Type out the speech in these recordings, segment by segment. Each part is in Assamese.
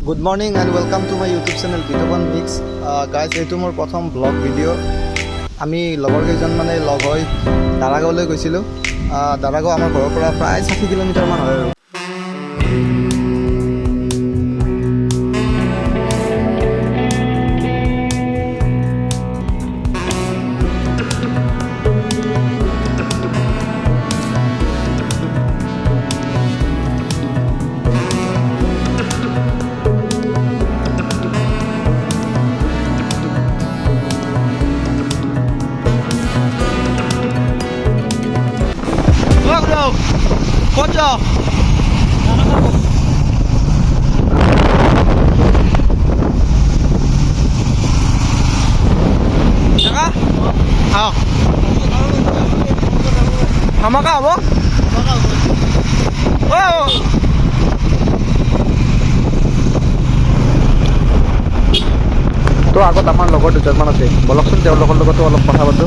Good morning and welcome to my YouTube channel Bihu. Guys, এইটো মোৰ প্ৰথম vlog video. আমি লগৰ কেইজন মানে লগ হৈ দাৰাগাঁৱলৈ গৈছিলোঁ। দাৰাগাঁও আমাৰ ঘৰৰ পৰা প্ৰায় 60 কিলোমিটাৰ মান হয় আৰু। Kocok. Jaka? Ayo. Sama kamu? Wow. তো আগত আমাৰ লগৰ দুজনমান আছে বলকচোন তেওঁলোকৰ লগতো অলপ কথা পাতো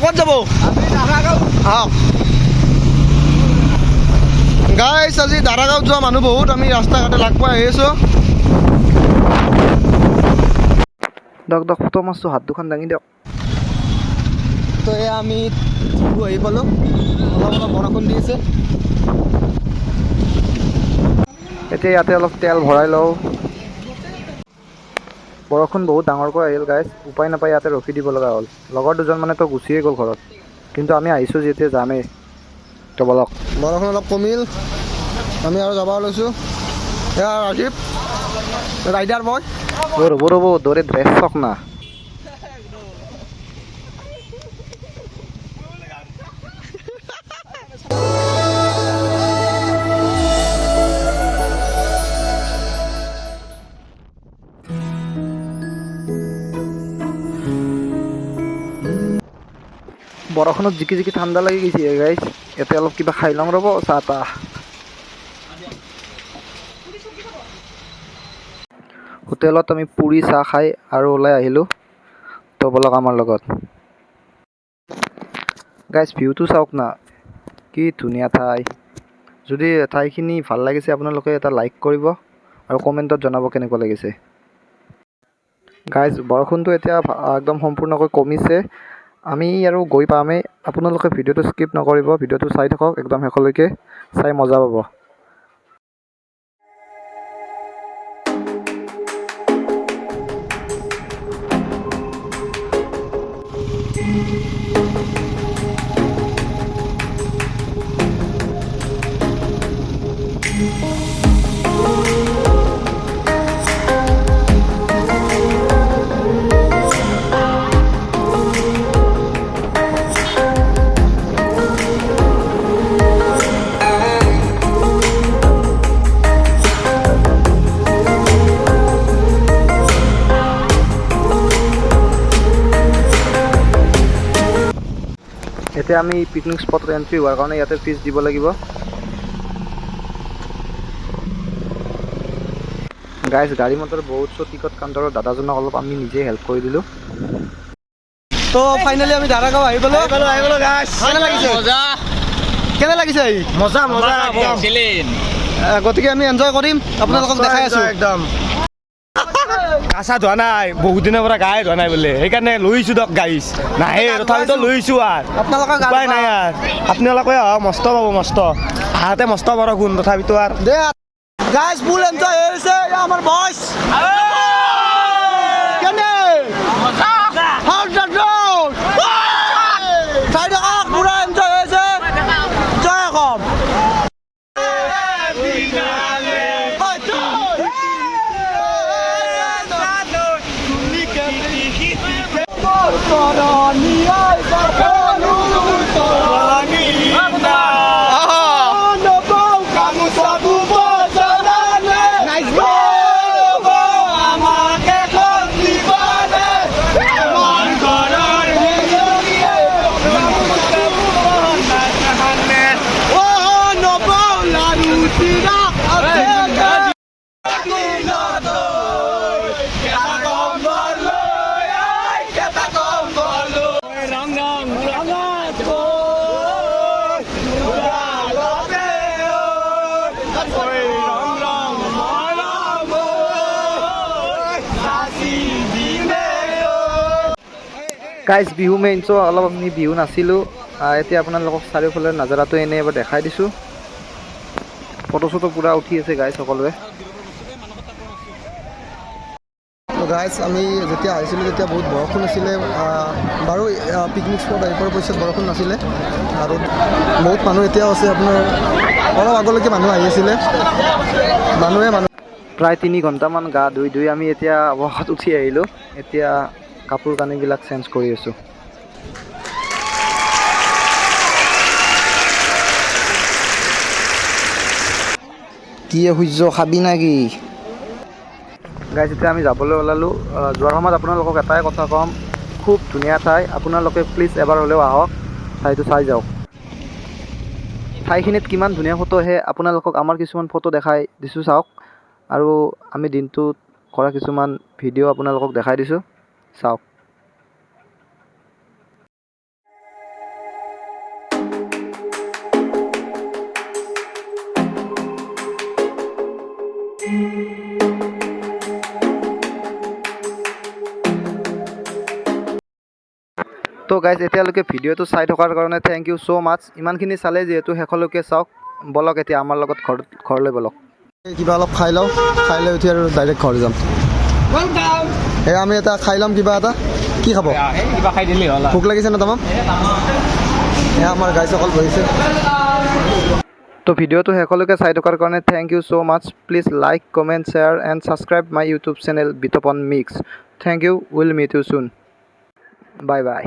ক'ত যাব গাইছ আজি দাৰাগাঁও যোৱা মানুহ বহুত আমি ৰাস্তা ঘাটে লাগ পাই আহিছোঁ দক ফটো মাছটো হাত দুখন দাঙি দিয়ক তো এয়া আমি আহি পালোঁ অলপ অলপ বৰষুণ দি আছে এতিয়া ইয়াতে অলপ তেল ভৰাই লওঁ বৰষুণ বহুত ডাঙৰকৈ আহিল গাইছ উপায় নাপাই ইয়াতে ৰখি দিব লগা হ'ল লগৰ দুজন মানে তো গুচিয়ে গ'ল ঘৰত কিন্তু আমি আহিছোঁ যেতিয়া যামেই তো বলক বৰষুণ অলপ কমিল আমি আৰু যাব লৈছোঁ এয়া ৰাজীৱ ৰাইডাৰ বয় ৰ'ব দৌৰে ড্ৰেছ চক না বৰষুণত জিকি জিকি ঠাণ্ডা লাগি গৈছে গাইছ ইয়াতে অলপ কিবা খাই লওঁ ৰ'ব চাহ তাহ হোটেলত আমি পুৰি চাহ খাই আৰু ওলাই আহিলোঁ তো বলক আমাৰ লগত গাইছ ভিউটো চাওক না কি ধুনীয়া ঠাই যদি ঠাইখিনি ভাল লাগিছে আপোনালোকে এটা লাইক কৰিব আৰু কমেণ্টত জনাব কেনেকুৱা লাগিছে গাইছ বৰষুণটো এতিয়া একদম সম্পূৰ্ণকৈ কমিছে আমি আৰু গৈ পামেই আপোনালোকে ভিডিঅ'টো স্কিপ নকৰিব ভিডিঅ'টো চাই থাকক একদম শেষলৈকে চাই মজা পাব এতিয়া আমি পিকনিক স্পটত এন্ট্ৰি হোৱাৰ কাৰণে ইয়াতে ফিজ দিব লাগিব গাইছ গাড়ী মটৰ বহুত টিকট কাউণ্টাৰৰ দাদাজনক অলপ আমি নিজে হেল্প কৰি দিলোঁ তো ফাইনেলি আমি দাৰাগাঁও আহি পালোঁ গাইছ কেনে লাগিছে মজা গতিকে আমি এনজয় কৰিম আপোনালোকক দেখাই আছোঁ একদম কাছা ধোৱা নাই বহুত দিনৰ পৰা গায়ে ধোৱা নাই বোলে সেইকাৰণে লৈছোঁ দিয়ক গাইছ নাহে তথাপিতো লৈছোঁ আৰু উপায় নাই আৰু আপোনালোকে মস্ত পাব মস্ত আহাতে মস্ত বৰষুণ তথাপিতো আৰু দে গাইছ ফুল এনজয় হৈছে আমাৰ বয়স কেনে পুৰা এনজয় হৈছে জয় অসম গাইজ বিহু মেইন চ' অলপ আমি বিহু নাছিলোঁ। এতিয়া আপোনালোকক চাৰিওফালে নাজাৰাটো এনেই এবাৰ দেখাই দিছোঁ। ফটো চটো পূৰা উঠি আছে গাইজ সকলোৱে। গাইজ আমি যেতিয়া আহিছিলোঁ তেতিয়া বহুত বৰষুণ আছিলে বাৰু। পিকনিক স্পট আহি পোৱাৰ পিছত বৰষুণ নাছিলে আৰু বহুত মানুহ এতিয়াও আছে। আপোনাৰ অলপ আগলৈকে মানুহ আহি আছিলে। মানুহ প্ৰায় 3 ঘণ্টামান গা ধুই আমি এতিয়া অৱশেষত উঠি আহিলোঁ। এতিয়া কাপোৰ কানিবিলাক চেঞ্জ কৰি আছোঁ। কি সূৰ্য খাবি নেকি গাইজ? এতিয়া আমি যাবলৈ ওলালোঁ। যোৱাৰ সময়ত আপোনালোকক এটাই কথা ক'ম, খুব ধুনীয়া ঠাই। আপোনালোকে প্লিজ এবাৰ হ'লেও আহক, ঠাইটো চাই যাওক। ঠাইখিনিত কিমান ধুনীয়া ফটো আহে আপোনালোকক আমাৰ কিছুমান ফটো দেখাই দিছোঁ চাওক। আৰু আমি দিনটোত কৰা কিছুমান ভিডিঅ' আপোনালোকক দেখাই দিছোঁ চাওক। তো গাইজ এতিয়ালৈকে ভিডিঅ'টো চাই থকাৰ কাৰণে থেংক ইউ ছ' মাছ। ইমানখিনি চালে যিহেতু শেষলৈকে চাওক। বলক এতিয়া আমাৰ লগত ঘৰলৈ বলক। কিবা অলপ খাই লওঁ, খাই লৈ উঠি আৰু ডাইৰেক্ট ঘৰ যাম। আমি এটা খাই ল'ম কিবা এটা। কি খাব? কিবা খাই দিলেই হ'ল। ভোক লাগিছে ন তামাম? আমাৰ গাইজ অকল বহিছে। তো ভিডিঅ'টো শেষলৈকে চাই থকাৰ কাৰণে thank you so' much. Please like, comment, share and subscribe my YouTube channel Bitopan mix. Thank you. Will meet you soon. Bye by.